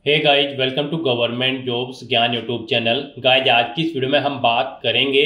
Hey guys, welcome to government jobs Gyan YouTube channel. Guys, आज की इस वीडियो में हम बात करेंगे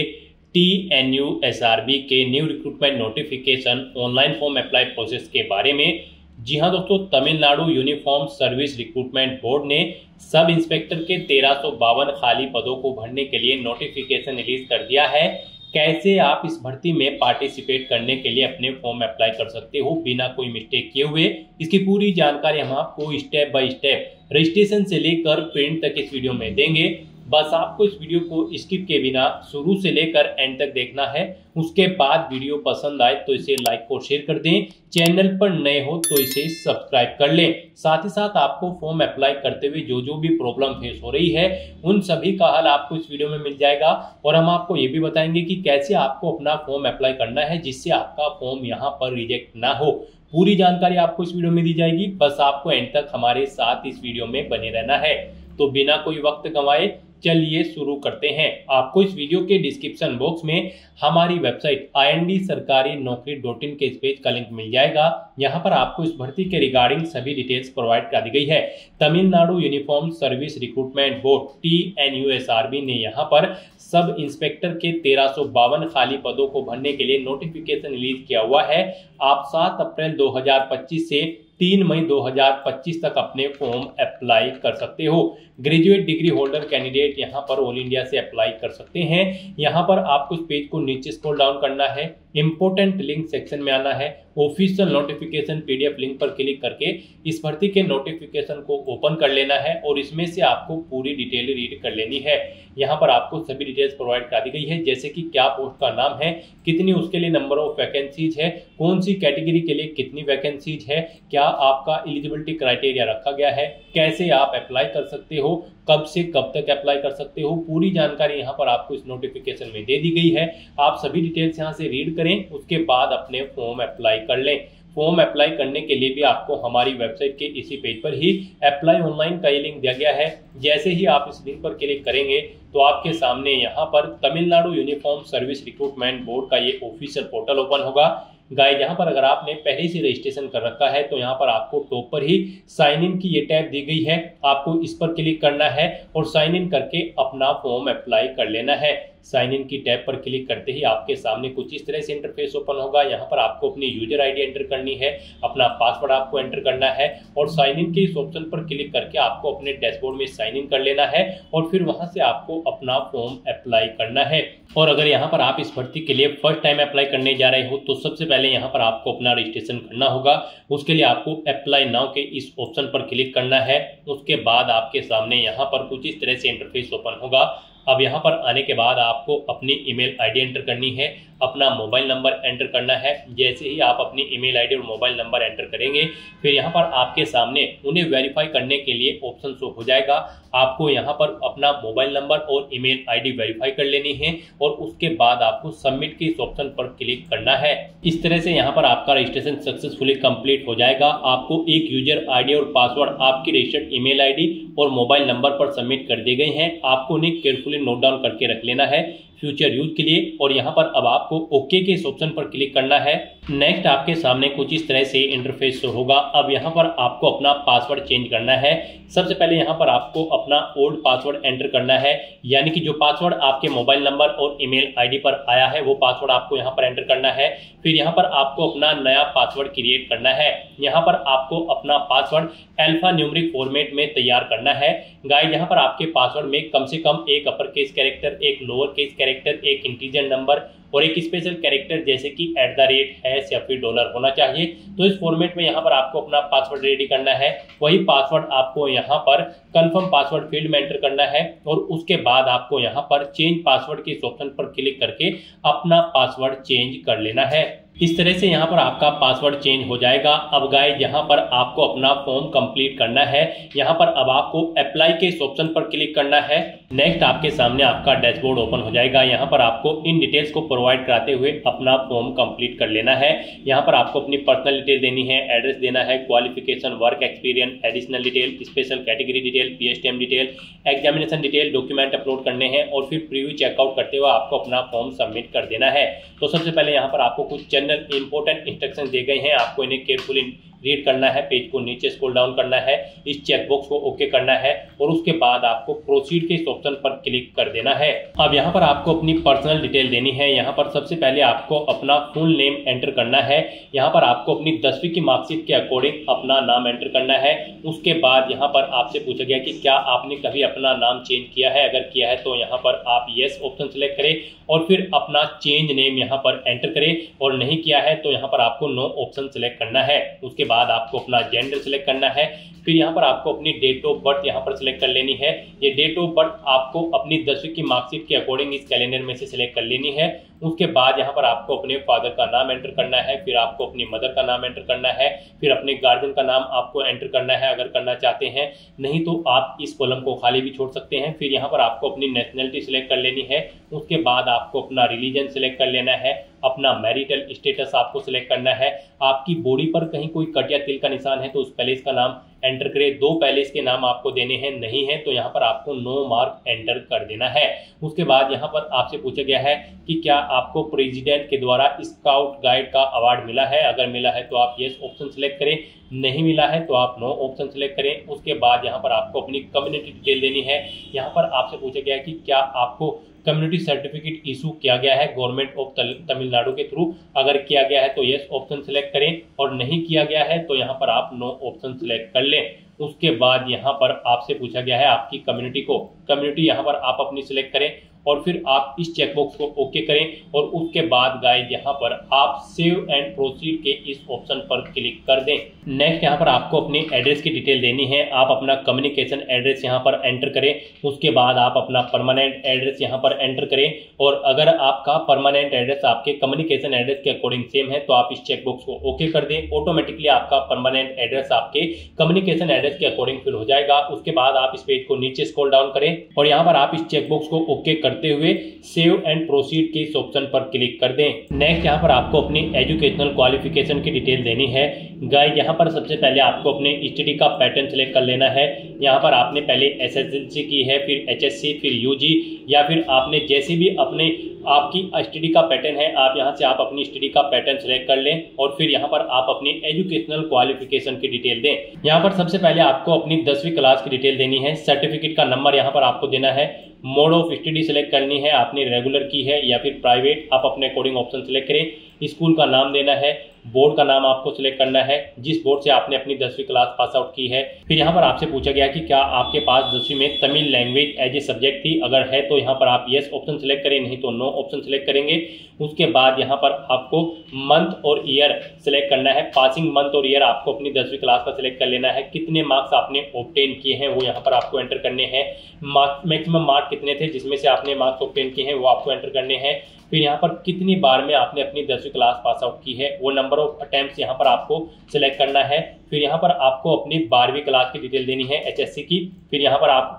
TNUSRB के new recruitment notification online form apply process के बारे में। जी हाँ दोस्तों, Tamil Nadu uniform service recruitment board ने सब इंस्पेक्टर के 1352 खाली पदों को भरने के लिए नोटिफिकेशन रिलीज कर दिया है। कैसे आप इस भर्ती में पार्टिसिपेट करने के लिए अपने फॉर्म अप्लाई कर सकते हो बिना कोई मिस्टेक किए हुए, इसकी पूरी जानकारी हम आपको स्टेप बाय स्टेप रजिस्ट्रेशन से लेकर प्रिंट तक इस वीडियो में देंगे। बस आपको इस वीडियो को स्किप के बिना शुरू से लेकर एंड तक देखना है। उसके बाद वीडियो पसंद आए तो इसे लाइक और शेयर कर दें। चैनल पर नए हो तो इसे सब्सक्राइब कर लें। साथ ही साथ आपको फॉर्म अप्लाई करते हुए जो भी प्रॉब्लम फेस हो रही है उन सभी का हल आपको इस वीडियो में मिल जाएगा। और हम आपको ये भी बताएंगे कि कैसे आपको अपना फॉर्म अप्लाई करना है जिससे आपका फॉर्म यहाँ पर रिजेक्ट ना हो। पूरी जानकारी आपको इस वीडियो में दी जाएगी। बस आपको एंड तक हमारे साथ इस वीडियो में बने रहना है। तो बिना कोई वक्त गंवाए चलिए शुरू करते हैं। आपको इस वीडियो के डिस्क्रिप्शन बॉक्स में हमारी वेबसाइट IND-sarkari-naukri.in के इस पेज का लिंक मिल जाएगा। यहाँ पर आपको इस भर्ती के रिगार्डिंग सभी डिटेल्स प्रोवाइड कर दी गई है। Tamil Nadu uniform service recruitment board TNUSRB ने यहाँ पर सब इंस्पेक्टर के 1352 खाली पदों को भरने के लिए नोटिफिकेशन रिलीज किया हुआ है। आप 7 अप्रैल 2025 से 3 मई 2025 तक अपने फॉर्म अप्लाई कर सकते हो। ग्रेजुएट डिग्री होल्डर कैंडिडेट यहाँ पर ऑल इंडिया से अप्लाई कर सकते हैं। यहाँ पर आपको इस पेज को नीचे स्क्रॉल डाउन करना है, इंपोर्टेंट लिंक सेक्शन में आना है, ऑफिशियल नोटिफिकेशन PDF लिंक पर क्लिक करके इस भर्ती के नोटिफिकेशन को ओपन कर लेना है और इसमें से आपको पूरी डिटेल रीड कर लेनी है। यहाँ पर आपको सभी डिटेल्स प्रोवाइड कर दी गई है, जैसे कि क्या पोस्ट का नाम है, कितनी उसके लिए नंबर ऑफ वैकेंसीज है, कौन सी कैटेगरी के लिए कितनी वैकेंसीज है, क्या आपका एलिजिबिलिटी क्राइटेरिया रखा गया है, कैसे आप अप्लाई कर सकते हो, कब से कब तक अप्लाई कर सकते हो। पूरी जानकारी यहाँ पर आपको इस नोटिफिकेशन में दे दी गई है। आप सभी डिटेल्स यहाँ से रीड करें, उसके बाद अपने फॉर्म अप्लाई कर लें। फॉर्म अप्लाई करने के लिए भी आपको हमारी वेबसाइट के इसी पेज पर ही अप्लाई ऑनलाइन का ये लिंक दिया गया है। जैसे ही आप इस लिंक पर क्लिक करेंगे तो आपके सामने यहाँ पर Tamil Nadu uniform service recruitment board का ये ऑफिशियल पोर्टल ओपन होगा। गाइस, यहाँ पर अगर आपने पहले से रजिस्ट्रेशन कर रखा है तो यहाँ पर आपको टॉप पर ही साइन इन की ये टैब दी गई है। आपको इस पर क्लिक करना है और साइन इन करके अपना फॉर्म अप्लाई कर लेना है। साइन इन की टैब पर क्लिक करते ही आपके सामने कुछ इस तरह से इंटरफेस ओपन होगा। यहाँ पर आपको अपनी यूजर आईडी एंटर करनी है, अपना पासवर्ड आपको एंटर करना है और साइन इन के इस ऑप्शन पर क्लिक करके आपको अपने डैशबोर्ड में साइन इन कर लेना है और फिर वहां से आपको अपना फॉर्म अप्लाई करना है। और अगर यहाँ पर आप इस भर्ती के लिए फर्स्ट टाइम अप्लाई करने जा रहे हो तो सबसे पहले यहाँ पर आपको अपना रजिस्ट्रेशन करना होगा। उसके लिए आपको अप्लाई नाउ के इस ऑप्शन पर क्लिक करना है। उसके बाद आपके सामने यहाँ पर कुछ इस तरह से इंटरफेस ओपन होगा। अब यहाँ पर आने के बाद आपको अपनी ईमेल आईडी एंटर करनी है, अपना मोबाइल नंबर एंटर करना है। जैसे ही आप अपनी ईमेल आईडी और मोबाइल नंबर एंटर करेंगे फिर यहाँ पर आपके सामने उन्हें वेरीफाई करने के लिए ऑप्शन शो हो जाएगा। आपको यहाँ पर अपना मोबाइल नंबर और ईमेल आईडी वेरीफाई कर लेनी है और उसके बाद आपको सबमिट के इस ऑप्शन पर क्लिक करना है। इस तरह से यहाँ पर आपका रजिस्ट्रेशन सक्सेसफुली कंप्लीट हो जाएगा। आपको एक यूजर आईडी और पासवर्ड आपकी रजिस्टर्ड ईमेल आईडी और मोबाइल नंबर पर सबमिट कर दिए गए हैं। आपको उन्हें केयरफुली नोट डाउन करके रख लेना है फ्यूचर यूज के लिए। और यहाँ पर अब आपको ओके के इस ऑप्शन पर क्लिक करना है। नेक्स्ट आपके सामने कुछ इस तरह से इंटरफेस शो होगा। अब यहाँ पर आपको अपना पासवर्ड चेंज करना है। सबसे पहले यहाँ पर आपको अपना ओल्ड पासवर्ड एंटर करना है, यानी कि जो पासवर्ड आपके मोबाइल नंबर और ईमेल आईडी पर आया है वो पासवर्ड आपको यहाँ पर एंटर करना है। फिर यहाँ पर आपको अपना नया पासवर्ड क्रिएट करना है। यहाँ पर आपको अपना पासवर्ड अल्फा न्यूमेरिक फॉर्मेट में तैयार करना है। गाइस, यहाँ पर आपके पासवर्ड में कम से कम एक अपर केस कैरेक्टर, एक लोअर केस कैरेक्टर, एक इंटीजर नंबर और एक स्पेशल कैरेक्टर जैसे कि @ या फिर डॉलर होना चाहिए। तो इस फॉर्मेट में यहाँ पर आपको अपना पासवर्ड रेडी करना है। वही पासवर्ड आपको यहाँ पर कंफर्म पासवर्ड फील्ड में एंटर करना है और उसके बाद आपको यहाँ पर चेंज पासवर्ड के इस ऑप्शन पर क्लिक करके अपना पासवर्ड चेंज कर लेना है। इस तरह से यहाँ पर आपका पासवर्ड चेंज हो जाएगा। अब गाइस, यहाँ पर आपको अपना फॉर्म कंप्लीट करना है। यहाँ पर अब आपको अप्लाई के इस ऑप्शन पर क्लिक करना है। नेक्स्ट आपके सामने आपका डैशबोर्ड ओपन हो जाएगा। यहाँ पर आपको इन डिटेल्स को प्रोवाइड कराते हुए अपना फॉर्म कंप्लीट कर लेना है। यहाँ पर आपको अपनी पर्सनल डिटेल देनी है, एड्रेस देना है, qualification, work experience, additional detail, special category detail, PSTM detail, examination detail, document upload करने हैं और फिर प्रीव्यू चेकआउट करते हुए आपको अपना फॉर्म सबमिट कर देना है। तो सबसे पहले यहाँ पर आपको कुछ जनरल इंपॉर्टेंट इंस्ट्रक्शन दिए गए हैं, आपको इन्हें केयरफुली रीड करना है, पेज को नीचे स्क्रॉल डाउन करना है, इस चेकबॉक्स को ओके करना है और उसके बाद आपको प्रोसीड के इस ऑप्शन पर क्लिक कर देना है। अब यहाँ पर आपको अपनी पर्सनल डिटेल देनी है। यहाँ पर सबसे पहले आपको अपना फुल नेम एंटर करना है। यहाँ पर आपको अपनी 10वीं की मार्कशीट के अकॉर्डिंग अपना नाम एंटर करना है। उसके बाद यहाँ पर आपसे पूछा गया कि क्या आपने कभी अपना नाम चेंज किया है, अगर किया है तो यहाँ पर आप येस ऑप्शन सेलेक्ट करें और फिर अपना चेंज नेम यहाँ पर एंटर करें, और नहीं किया है तो यहाँ पर आपको नो ऑप्शन सेलेक्ट करना है। उसके बाद आपको अपना जेंडर सेलेक्ट करना है। फिर यहाँ पर आपको अपनी डेट ऑफ बर्थ यहाँ पर सिलेक्ट कर लेनी है। ये डेट ऑफ बर्थ आपको अपनी 10वीं की मार्कशीट के अकॉर्डिंग इस कैलेंडर में से सिलेक्ट कर लेनी है। उसके बाद यहाँ पर आपको अपने फादर का नाम एंटर करना है, फिर आपको अपनी मदर का नाम एंटर करना है, फिर अपने गार्जियन का नाम आपको एंटर करना है अगर करना चाहते हैं, नहीं तो आप इस कॉलम को खाली भी छोड़ सकते हैं। फिर यहाँ पर आपको अपनी नेशनलिटी सिलेक्ट कर लेनी है। उसके बाद आपको अपना रिलीजन सिलेक्ट कर लेना है, अपना मैरिटल स्टेटस आपको सिलेक्ट करना है। आपकी बॉडी पर कहीं कोई कट या तिल का निशान है तो उस पैलेस का नाम एंटर करें। 2 पैलेस के नाम आपको देने हैं, नहीं है तो यहाँ पर आपको नो मार्क एंटर कर देना है। उसके बाद यहाँ पर आपसे पूछा गया है कि क्या आपको प्रेसिडेंट के द्वारा स्काउट गाइड का अवार्ड मिला है, अगर मिला है तो आप यस ऑप्शन सेलेक्ट करें, नहीं मिला है तो आप नो ऑप्शन सेलेक्ट करें। उसके बाद यहाँ पर आपको अपनी कम्युनिटी डिटेल देनी है। यहाँ पर आपसे पूछा गया है कि क्या आपको कम्युनिटी सर्टिफिकेट इशू किया गया है गवर्नमेंट ऑफ तमिलनाडु के थ्रू, अगर किया गया है तो यस ऑप्शन सेलेक्ट करें और नहीं किया गया है तो यहाँ पर आप नो ऑप्शन सेलेक्ट कर लें। उसके बाद यहाँ पर आपसे पूछा गया है आपकी कम्युनिटी यहाँ पर आप अपनी सिलेक्ट करें और फिर आप इस चेकबॉक्स को ओके करें और उसके बाद गाइस यहाँ पर आप सेव एंड प्रोसीड के इस ऑप्शन पर क्लिक कर दें। नेक्स्ट यहाँ पर आपको अपनी एड्रेस की डिटेल देनी है। आप अपना कम्युनिकेशन एड्रेस यहाँ पर एंटर करें। उसके बाद आप अपना परमानेंट एड्रेस यहाँ पर एंटर करें और अगर आपका परमानेंट एड्रेस आपके कम्युनिकेशन एड्रेस के अकॉर्डिंग सेम है तो आप इस चेकबॉक्स को ओके कर दें। ऑटोमेटिकली आपका परमानेंट एड्रेस आपके कम्युनिकेशन एड्रेस के अकॉर्डिंग फिल हो जाएगा। उसके बाद आप इस पेज को नीचे स्क्रॉल डाउन करें और यहाँ पर आप इस चेकबॉक्स को ओके करते हुए सेव एंड प्रोसीड के इस ऑप्शन पर क्लिक कर दें। नेक्स्ट यहाँ पर आपको अपनी एजुकेशनल क्वालिफिकेशन की डिटेल देनी है। गाइस यहाँ पर सबसे पहले आपको अपने स्टडी का पैटर्न सेलेक्ट कर लेना है। यहाँ पर आपने पहले एसएसएलसी की है, फिर एचएससी, फिर यूजी, या फिर आपने जैसे भी अपने आपकी स्टडी का पैटर्न है आप यहाँ से आप अपनी स्टडी का पैटर्न सेलेक्ट कर लें और फिर यहाँ पर आप अपनी एजुकेशनल क्वालिफिकेशन की डिटेल दें। यहाँ पर सबसे पहले आपको अपनी 10वीं क्लास की डिटेल देनी है। सर्टिफिकेट का नंबर यहाँ पर आपको देना है। मोड ऑफ स्टडी सेलेक्ट करनी है, आपने रेगुलर की है या फिर प्राइवेट, आप अपने अकॉर्डिंग ऑप्शन सेलेक्ट करें। स्कूल का नाम देना है, बोर्ड का नाम आपको सिलेक्ट करना है जिस बोर्ड से आपने अपनी 10वीं क्लास पास आउट की है। फिर यहाँ पर आपसे पूछा गया कि क्या आपके पास 10वीं में Tamil language as a subject थी, अगर है तो यहाँ पर आप यस ऑप्शन सेलेक्ट करें, नहीं तो नो ऑप्शन सेलेक्ट करेंगे। उसके बाद यहाँ पर आपको मंथ और ईयर सेलेक्ट करना है। पासिंग मंथ और ईयर आपको अपनी 10वीं क्लास का सिलेक्ट कर लेना है। कितने मार्क्स आपने ऑब्टेन किए हैं वो यहाँ पर आपको एंटर करने हैं। मैक्सिमम मार्क्स कितने थे जिसमें से आपने मार्क्स ऑब्टेन किए हैं वो आपको एंटर करने हैं। फिर यहाँ पर कितनी बार में आपने अपनी 10वीं क्लास पास आउट की है वो नंबर ऑफ अटेम्प्ट्स यहाँ पर आपको सिलेक्ट करना है। फिर यहाँ पर आपको अपनी 12वीं क्लास की डिटेल देनी है एचएससी की। फिर यहाँ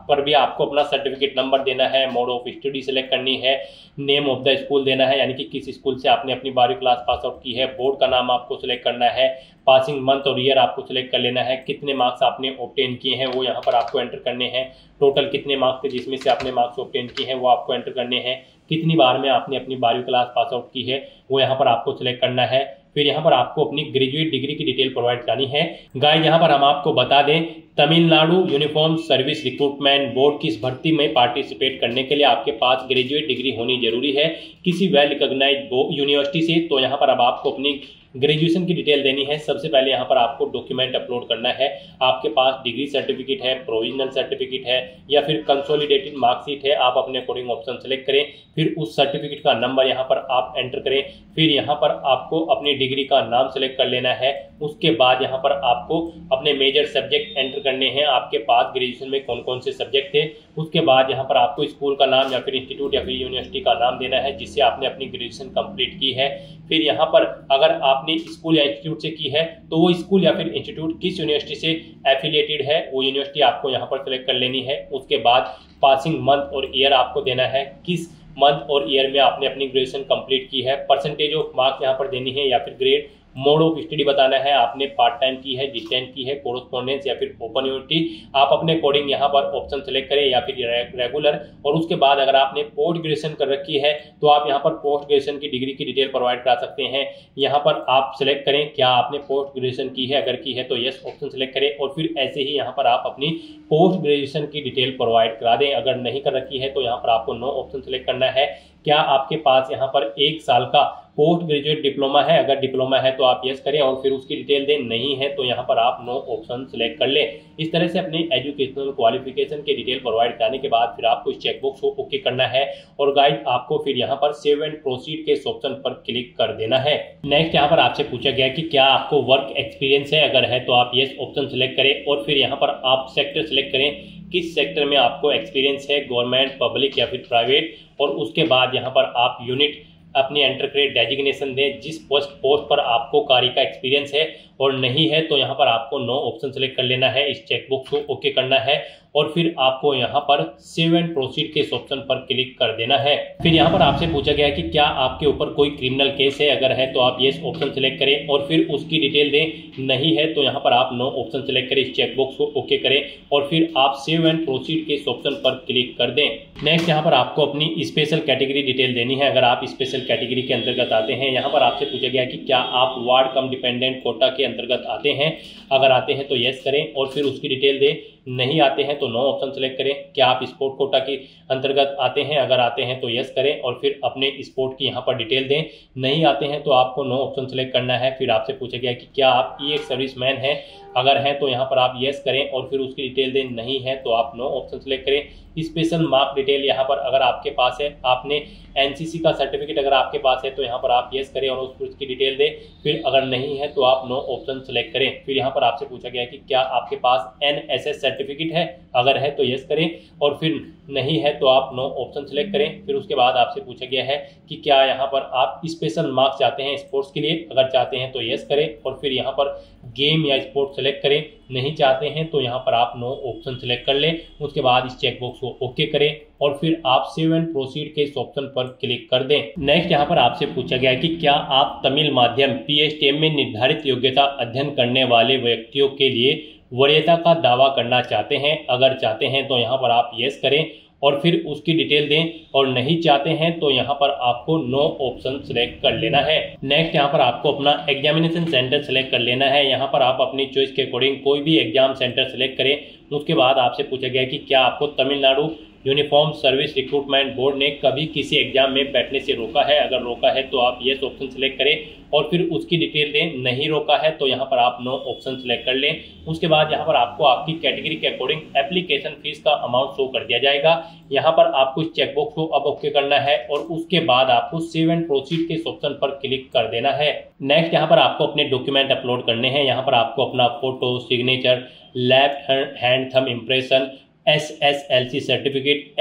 पर भी आपको अपना सर्टिफिकेट नंबर देना है, मोड ऑफ स्टडी सेलेक्ट करनी है, नेम ऑफ द स्कूल देना है यानी कि किस स्कूल से आपने अपनी 12वीं क्लास पास आउट की है, बोर्ड का नाम आपको सिलेक्ट करना है, पासिंग मंथ और ईयर आपको सिलेक्ट कर लेना है, कितने मार्क्स आपने ऑब्टेन किए हैं वो यहाँ पर आपको एंटर करने हैं, टोटल कितने मार्क्स थे जिसमें से आपने मार्क्स ऑब्टेन किए हैं वो आपको एंटर करने हैं, कितनी बार में आपने अपनी 12वीं क्लास पास आउट की है वो यहाँ पर आपको सिलेक्ट करना है। फिर यहाँ पर आपको अपनी ग्रेजुएट डिग्री की डिटेल प्रोवाइड करनी है। गाइस यहाँ पर हम आपको बता दें Tamil Nadu uniform service recruitment board की इस भर्ती में पार्टिसिपेट करने के लिए आपके पास ग्रेजुएट डिग्री होनी जरूरी है किसी वेल रिकॉग्नाइज्ड यूनिवर्सिटी से। तो यहाँ पर अब आपको अपनी ग्रेजुएशन की डिटेल देनी है। सबसे पहले यहाँ पर आपको डॉक्यूमेंट अपलोड करना है। आपके पास डिग्री सर्टिफिकेट है, प्रोविजनल सर्टिफिकेट है या फिर कंसोलिडेटेड मार्कशीट है, आप अपने अकॉर्डिंग ऑप्शन सेलेक्ट करें। फिर उस सर्टिफिकेट का नंबर यहाँ पर आप एंटर करें। फिर यहाँ पर आपको अपनी डिग्री का नाम सेलेक्ट कर लेना है। उसके बाद यहाँ पर आपको अपने मेजर सब्जेक्ट एंटर करने हैं, आपके पास ग्रेजुएशन में कौन कौन से सब्जेक्ट थे। उसके बाद यहाँ पर आपको स्कूल का नाम या फिर इंस्टीट्यूट या फिर यूनिवर्सिटी का नाम देना है जिससे आपने अपनी ग्रेजुएशन कंप्लीट की है। फिर यहाँ पर अगर आपने स्कूल या इंस्टीट्यूट से की है तो वो स्कूल या फिर इंस्टीट्यूट किस यूनिवर्सिटी से एफिलिएटेड है वो यूनिवर्सिटी आपको यहाँ पर सेलेक्ट कर लेनी है। उसके बाद पासिंग मंथ और ईयर आपको देना है, किस मंथ और ईयर में आपने अपनी ग्रेजुएशन कंप्लीट की है, परसेंटेज ऑफ मार्क्स यहाँ पर देनी है या फिर ग्रेड मोड ऑफ स्टडी बताना है, आपने पार्ट टाइम की है, डिस्टेंस की है, कोरोस्पोंडेंस या फिर ओपन यूनिवर्सिटी। आप अपने अकॉर्डिंग यहाँ पर ऑप्शन सेलेक्ट करें या फिर रेगुलर। और उसके बाद अगर आपने पोस्ट ग्रेजुएशन कर रखी है तो आप यहाँ पर पोस्ट ग्रेजुएशन की डिग्री की डिटेल प्रोवाइड करा सकते हैं। यहाँ पर आप सिलेक्ट करें क्या आपने पोस्ट ग्रेजुएशन की है, अगर की है तो यस ऑप्शन सेलेक्ट करें और फिर ऐसे ही यहाँ पर आप अपनी पोस्ट ग्रेजुएशन की डिटेल प्रोवाइड करा दें। अगर नहीं कर रखी है तो यहाँ पर आपको नो ऑप्शन सेलेक्ट करना है। क्या आपके पास यहाँ पर 1 साल का पोस्ट ग्रेजुएट डिप्लोमा है, अगर डिप्लोमा है तो आप यस करें और फिर उसकी डिटेल दें, नहीं है तो यहाँ पर आप नो ऑप्शन सेलेक्ट कर लें। इस तरह से अपनी एजुकेशनल क्वालिफिकेशन की डिटेल प्रोवाइड करने के बाद फिर आपको इस चेकबॉक्स को ओके करना है और गाइड आपको फिर यहाँ पर सेव एंड प्रोसीड के ऑप्शन पर क्लिक कर देना है। नेक्स्ट यहाँ पर आपसे पूछा गया कि क्या आपको वर्क एक्सपीरियंस है, अगर है तो आप यस ऑप्शन सेलेक्ट करें और फिर यहाँ पर आप सेक्टर सेलेक्ट करें किस सेक्टर में आपको एक्सपीरियंस है, गवर्नमेंट, पब्लिक या फिर प्राइवेट। और उसके बाद यहाँ पर आप यूनिट अपनी एंटर करें, डेजिग्नेशन दें जिस पोस्ट पर आपको कार्य का एक्सपीरियंस है, और नहीं है तो यहाँ पर आपको नो ऑप्शन सेलेक्ट कर लेना है, इस चेकबॉक्स को ओके करना है और फिर आपको यहाँ पर सेव एंड प्रोसीड के ऑप्शन पर क्लिक कर देना है। फिर यहाँ पर आपसे पूछा गया कि क्या आपके ऊपर कोई क्रिमिनल केस है, अगर है तो आप यस ऑप्शन सेलेक्ट करें और फिर उसकी डिटेल दें, नहीं है तो यहाँ पर आप नो ऑप्शन सेलेक्ट करें, इस चेकबॉक्स को ओके करें और फिर आप सेव एंड प्रोसीड के ऑप्शन पर क्लिक कर दें। नेक्स्ट यहाँ पर आपको अपनी स्पेशल कैटेगरी डिटेल देनी है, अगर आप स्पेशल कैटेगरी के अंतर्गत आते हैं। यहाँ पर आपसे पूछा गया कि क्या आप वार्ड कम डिपेंडेंट कोटा के अंतर्गत आते हैं, अगर आते हैं तो यस करें और फिर उसकी डिटेल दें, नहीं आते हैं तो नो ऑप्शन सेलेक्ट करें। क्या आप स्पोर्ट कोटा के अंतर्गत आते हैं, अगर आते हैं तो यस करें और फिर अपने स्पोर्ट की यहाँ पर डिटेल दें, नहीं आते हैं तो आपको नो ऑप्शन सेलेक्ट करना है। फिर आपसे पूछा गया कि क्या आप एक सर्विसमैन हैं, अगर हैं तो यहाँ पर आप यस करें और फिर उसकी डिटेल दें, नहीं है तो आप नो ऑप्शन सेलेक्ट करें। स्पेशल मार्क डिटेल यहाँ पर अगर आपके पास है, आपने एनसीसी का सर्टिफिकेट अगर आपके पास है तो यहाँ पर आप यस करें और उसकी डिटेल दें, फिर अगर नहीं है तो आप नो ऑप्शन सेलेक्ट करें। फिर यहाँ पर आपसे पूछा गया कि क्या आपके पास एनएसएस सर्टिफिकेट है, अगर है तो यस करें और फिर नहीं है तो आप नो ऑप्शन सेलेक्ट करें। फिर उसके बाद आपसे पूछा गया है कि क्या यहाँ पर आप स्पेशल मार्क्स चाहते हैं स्पोर्ट्स के लिए, अगर चाहते हैं तो यस करें और फिर यहाँ पर गेम या स्पोर्ट सेलेक्ट करें, नहीं चाहते हैं तो यहाँ पर आप नो ऑप्शन सेलेक्ट कर लें। उसके बाद इस चेकबॉक्स को ओके करें और फिर आप सेव एंड प्रोसीड के इस ऑप्शन पर क्लिक कर दें। नेक्स्ट यहाँ पर आपसे पूछा गया कि क्या आप तमिल माध्यम पीएसटीएम में निर्धारित योग्यता अध्ययन करने वाले व्यक्तियों के लिए वरीयता का दावा करना चाहते हैं, अगर चाहते हैं तो यहाँ पर आप यस करें और फिर उसकी डिटेल दें और नहीं चाहते हैं तो यहाँ पर आपको नो ऑप्शन सेलेक्ट कर लेना है। नेक्स्ट यहाँ पर आपको अपना एग्जामिनेशन सेंटर सेलेक्ट कर लेना है। यहाँ पर आप अपनी चॉइस के अकॉर्डिंग कोई भी एग्जाम सेंटर सेलेक्ट करें। उसके बाद आपसे पूछा गया कि क्या आपको Tamil Nadu uniform service recruitment board ने कभी किसी एग्जाम में बैठने से रोका है, अगर रोका है तो आप यस ऑप्शन सेलेक्ट करें और फिर उसकी डिटेल दें, नहीं रोका है तो यहाँ पर आप नो ऑप्शन सेलेक्ट कर लें। उसके बाद यहाँ पर आपको आपकी कैटेगरी के अकॉर्डिंग एप्लीकेशन फीस का अमाउंट शो कर दिया जाएगा। यहाँ पर आपको इस चेकबॉक्स को अब ओके करना है और उसके बाद आपको सेव एंड प्रोसीड के ऑप्शन पर क्लिक कर देना है। नेक्स्ट यहाँ पर आपको अपने डॉक्यूमेंट अपलोड करने हैं। यहाँ पर आपको अपना photo, signature, left hand thumb impression, SSLC certificate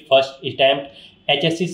first attempt, HSC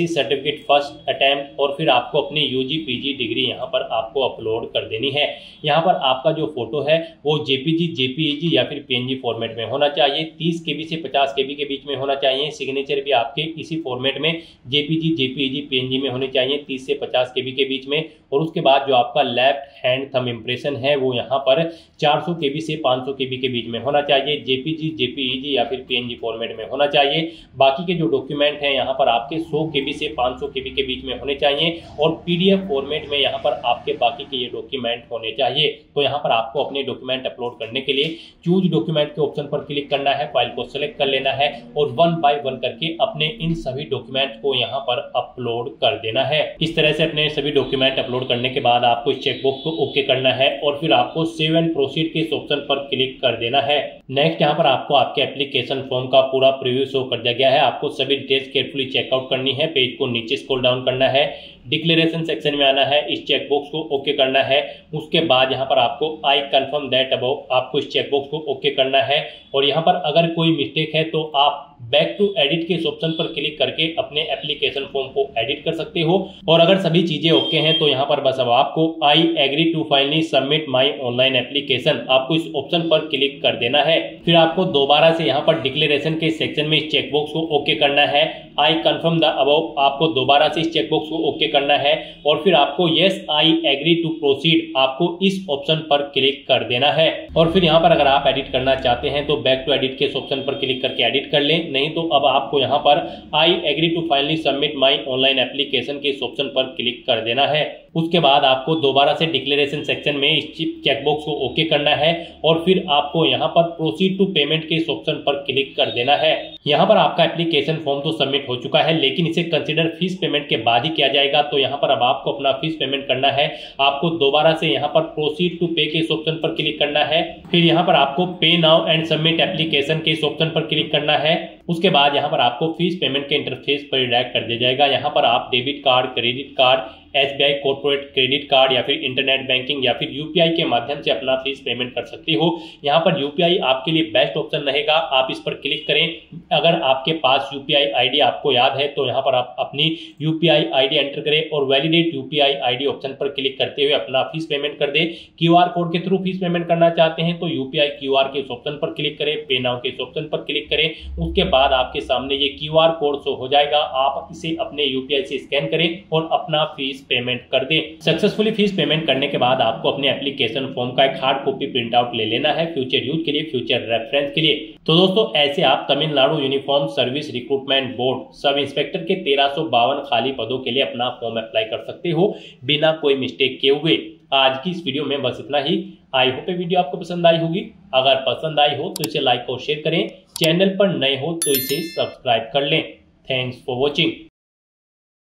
certificate first attempt और फिर आपको अपनी यूजी पीजी डिग्री यहाँ पर आपको अपलोड कर देनी है। यहाँ पर आपका जो फोटो है वो JPG या फिर PNG फॉर्मेट में होना चाहिए, 30 KB से 50 KB के बीच में होना चाहिए। सिग्नेचर भी आपके इसी फॉर्मेट में JPG PNG में होने चाहिए, 30 से 50 KB के बीच में। और उसके बाद जो आपका लेफ्ट हैंड थंब इम्प्रेशन है वो यहाँ पर 400 KB से 500 KB के बीच में होना चाहिए, JPG या फिर PNG फॉर्मेट में होना चाहिए। बाकी के जो डॉक्यूमेंट हैं यहाँ पर आपके 100 KB से 500 KB के बीच में होने चाहिए और PDF फॉर्मेट में यहाँ पर आपके बाकी के ये डॉक्यूमेंट होने चाहिए। तो यहाँ पर आपको अपने डॉक्यूमेंट अपलोड करने के लिए चूज डॉक्यूमेंट के ऑप्शन पर क्लिक करना है, फाइल को सेलेक्ट कर लेना है और 1 बाय 1 करके अपने इन सभी डॉक्यूमेंट को यहाँ पर अपलोड कर देना है। इस तरह से अपने सभी डॉक्यूमेंट अपलोड करने के बाद आपको इस चेकबॉक्स को ओके करना है और फिर आपको सेव एंड प्रोसीड के इस ऑप्शन पर क्लिक कर देना है। नेक्स्ट यहाँ पर आपको आपके एप्लीकेशन फॉर्म का पूरा प्रीव्यू शो कर दिया गया है। आपको सभी डिटेल्स केयरफुली चेकआउट करनी है, पेज को नीचे स्क्रॉल डाउन करना है, डिक्लेरेशन सेक्शन में आना है, इस चेकबॉक्स को ओके करना है। उसके बाद यहाँ पर आपको आई कंफर्म दैट अबव, आपको इस चेकबॉक्स को ओके करना है और यहाँ पर अगर कोई मिस्टेक है तो आप बैक टू एडिट के इस ऑप्शन पर क्लिक करके अपने एप्लीकेशन फॉर्म को एडिट कर सकते हो। और अगर सभी चीजें ओके हैं तो यहाँ पर बस अब आपको I agree to finally submit my online application आपको इस ऑप्शन पर क्लिक कर देना है। फिर आपको दोबारा से यहाँ पर डिक्लेरेशन के सेक्शन में इस चेकबॉक्स को ओके करना है। आई कंफर्म द अबव आपको दोबारा से इस चेकबॉक्स को ओके करना है और फिर आपको yes I agree to proceed आपको इस ऑप्शन पर क्लिक कर देना है। और फिर यहाँ पर अगर आप एडिट करना चाहते हैं तो बैक टू एडिट के इस ऑप्शन पर क्लिक करके एडिट कर लें, नहीं तो अब आपको यहाँ पर I agree to finally submit my online application के इस ऑप्शन पर क्लिक कर देना है। उसके बाद आपको दोबारा से डिक्लेरेशन सेक्शन में इस चेकबॉक्स को ओके करना है और फिर आपको यहाँ पर प्रोसीड टू पेमेंट के इस ऑप्शन पर क्लिक कर देना है। यहाँ पर आपका एप्लीकेशन फॉर्म तो सबमिट हो चुका है, लेकिन इसे कंसीडर फीस पेमेंट के बाद ही किया जाएगा। तो यहाँ पर अब आपको अपना फीस पेमेंट करना है। आपको दोबारा से यहाँ पर प्रोसीड टू पे के इस ऑप्शन पर क्लिक करना है। फिर यहाँ पर आपको पे नाउ एंड सबमिट एप्लीकेशन के इस ऑप्शन पर क्लिक करना है। उसके बाद यहाँ पर आपको फीस पेमेंट के इंटरफेस पर रिडायरेक्ट कर दिया जाएगा। यहाँ पर आप debit card, credit card, SBI corporate credit card या फिर इंटरनेट बैंकिंग या फिर UPI के माध्यम से अपना फीस पेमेंट कर सकते हो। यहाँ पर UPI आपके लिए बेस्ट ऑप्शन रहेगा, आप इस पर क्लिक करें। अगर आपके पास UPI ID आपको याद है तो यहाँ पर आप अपनी UPI ID एंटर करें और वैलिडेट UPI ID ऑप्शन पर क्लिक करते हुए अपना फीस पेमेंट कर दे। QR कोड के थ्रू फीस पेमेंट करना चाहते हैं तो UPI QR के इस ऑप्शन पर क्लिक करें, पे नाउ के इस ऑप्शन पर क्लिक करें। उसके बाद आपके सामने ये QR कोड शो हो जाएगा, आप इसे अपने UPI से स्कैन करें और अपना फीस पेमेंट कर दें। सक्सेसफुली फीस पेमेंट करने के बाद आपको अपने एप्लीकेशन फॉर्म का एक हार्ड कॉपी प्रिंट आउट ले लेना है फ्यूचर यूज के लिए, फ्यूचर रेफरेंस के लिए। तो दोस्तों ऐसे आप Tamil Nadu uniform service recruitment board sub inspector के 1352 खाली पदों के लिए अपना फॉर्म अप्लाई कर सकते हो बिना कोई मिस्टेक किए हुए। आज की इस वीडियो में बस इतना ही। आई होप ये वीडियो आपको पसंद आई होगी। अगर पसंद आई हो तो इसे लाइक और शेयर करें। चैनल पर नए हो तो इसे सब्सक्राइब कर लें। Thanks for watching.